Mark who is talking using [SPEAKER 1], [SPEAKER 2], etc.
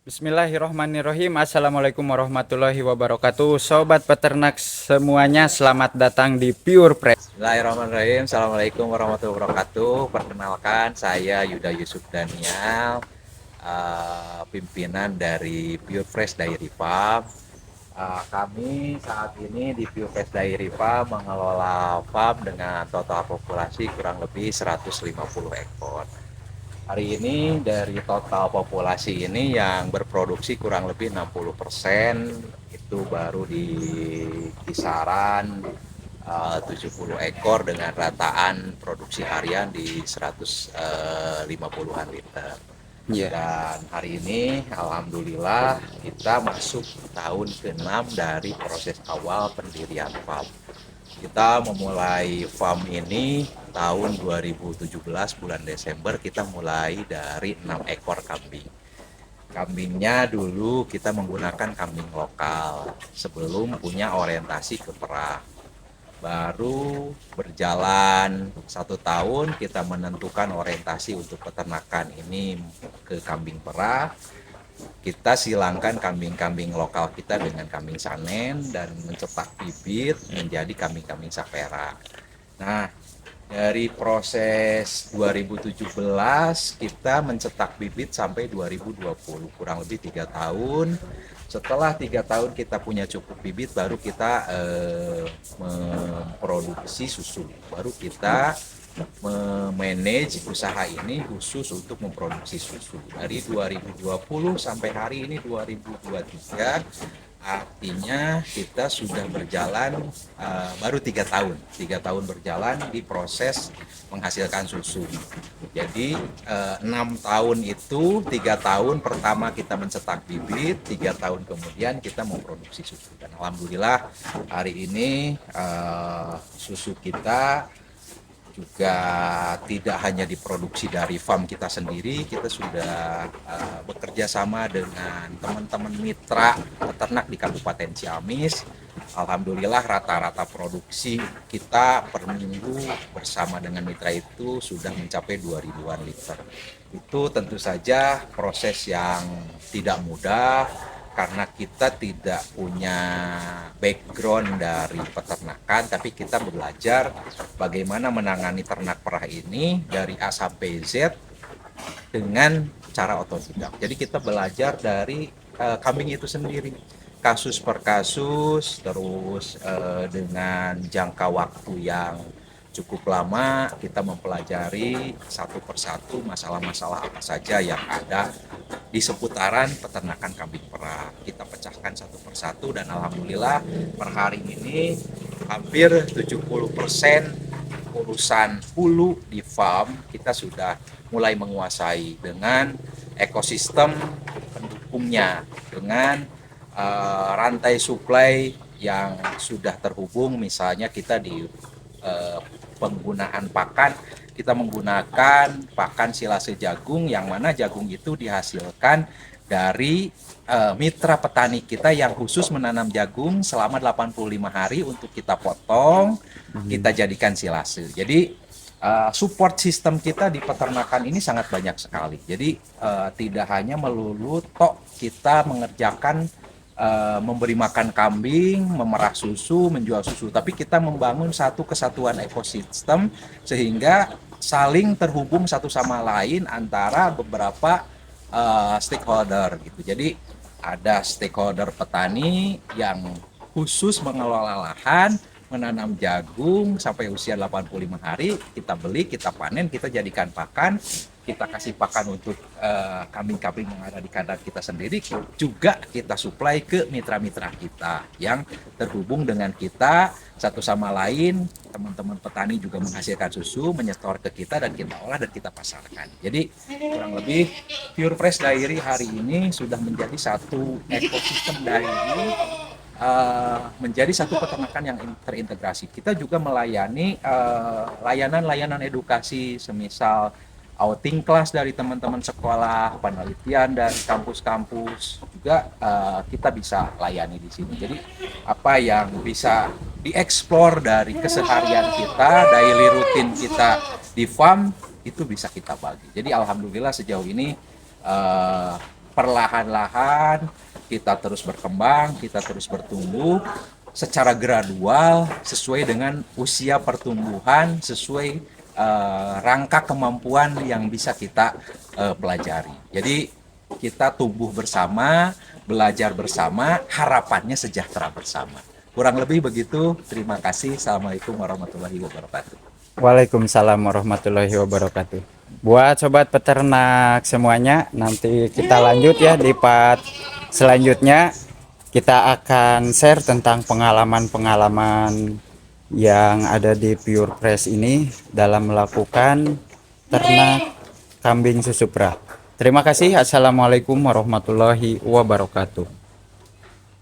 [SPEAKER 1] Bismillahirrohmanirrohim. Assalamualaikum warahmatullahi wabarakatuh. Sobat peternak semuanya, selamat datang di Pure Fresh.
[SPEAKER 2] Bismillahirrahmanirrahim. Assalamualaikum warahmatullahi wabarakatuh. Perkenalkan, saya Yuda Yusuf Daniel, pimpinan dari Pure Fresh Dairy Farm. Kami saat ini di Pure Fresh Dairy Farm mengelola farm dengan total populasi kurang lebih 150 ekor. Hari ini dari total populasi ini yang berproduksi kurang lebih 60% itu baru di kisaran 70 ekor dengan rataan produksi harian di 150-an liter.
[SPEAKER 1] Ya.
[SPEAKER 2] Dan hari ini alhamdulillah kita masuk tahun ke-6 dari proses awal pendirian farm. Kita memulai farm ini tahun 2017 bulan Desember, kita mulai dari 6 ekor kambing. Kambingnya dulu kita menggunakan kambing lokal sebelum punya orientasi ke perah. Baru berjalan 1 tahun kita menentukan orientasi untuk peternakan ini ke kambing perah. Kita silangkan kambing-kambing lokal kita dengan kambing sanen dan mencetak bibit menjadi kambing-kambing sapera. Nah, dari proses 2017 kita mencetak bibit sampai 2020, kurang lebih 3 tahun. Setelah 3 tahun kita punya cukup bibit, baru kita memproduksi susu. Baru kita memanage usaha ini khusus untuk memproduksi susu. Dari 2020 sampai hari ini 2023, artinya kita sudah berjalan baru 3 tahun. 3 tahun berjalan di proses menghasilkan susu. Jadi 6 tahun itu 3 tahun pertama kita mencetak bibit, 3 tahun kemudian kita memproduksi susu. Dan alhamdulillah hari ini susu kita juga tidak hanya diproduksi dari farm kita sendiri, kita sudah bekerja sama dengan teman-teman mitra peternak di Kabupaten Ciamis. Alhamdulillah rata-rata produksi kita per minggu bersama dengan mitra itu sudah mencapai 2.000-an liter. Itu tentu saja proses yang tidak mudah, karena kita tidak punya background dari peternakan, tapi kita belajar bagaimana menangani ternak perah ini dari A sampai Z dengan cara otodidak. Jadi kita belajar dari kambing itu sendiri, kasus per kasus, terus dengan jangka waktu yang cukup lama kita mempelajari satu persatu masalah-masalah apa saja yang ada di seputaran peternakan kambing perah. Kita pecahkan satu persatu dan alhamdulillah per hari ini hampir 70% urusan hulu di farm kita sudah mulai menguasai dengan ekosistem pendukungnya, dengan rantai suplai yang sudah terhubung. Misalnya kita di penggunaan pakan, kita menggunakan pakan silase jagung, yang mana jagung itu dihasilkan dari mitra petani kita yang khusus menanam jagung selama 85 hari untuk kita potong, kita jadikan silase. Jadi support sistem kita di peternakan ini sangat banyak sekali. Jadi tidak hanya melulu tok kita mengerjakan memberi makan kambing, memerah susu, menjual susu, tapi kita membangun satu kesatuan ekosistem sehingga saling terhubung satu sama lain antara beberapa stakeholder gitu. Jadi ada stakeholder petani yang khusus mengelola lahan, menanam jagung sampai usia 85 hari, kita beli, kita panen, kita jadikan pakan, kita kasih pakan untuk kambing-kambing yang ada di kandang kita sendiri, juga kita suplai ke mitra-mitra kita yang terhubung dengan kita satu sama lain. Teman-teman petani juga menghasilkan susu, menyetor ke kita dan kita olah dan kita pasarkan. Jadi kurang lebih Pure Fresh Dairy hari ini sudah menjadi satu ekosistem dairy, menjadi satu peternakan yang terintegrasi. Kita juga melayani layanan-layanan edukasi, semisal outing kelas dari teman-teman sekolah, penelitian dari kampus-kampus juga kita bisa layani di sini. Jadi apa yang bisa dieksplor dari keseharian kita, daily rutin kita di farm, itu bisa kita bagi. Jadi alhamdulillah sejauh ini perlahan-lahan kita terus berkembang, kita terus bertumbuh secara gradual sesuai dengan usia pertumbuhan, sesuai rangka kemampuan yang bisa kita pelajari. Jadi kita tumbuh bersama, belajar bersama, harapannya sejahtera bersama. Kurang lebih begitu. Terima kasih. Assalamualaikum warahmatullahi wabarakatuh.
[SPEAKER 1] Waalaikumsalam warahmatullahi wabarakatuh. Buat sobat peternak semuanya, nanti kita lanjut ya di part selanjutnya. Kita akan share tentang pengalaman-pengalaman yang ada di Pure Fresh ini dalam melakukan ternak kambing susu perah. Terima kasih. Assalamualaikum warahmatullahi wabarakatuh.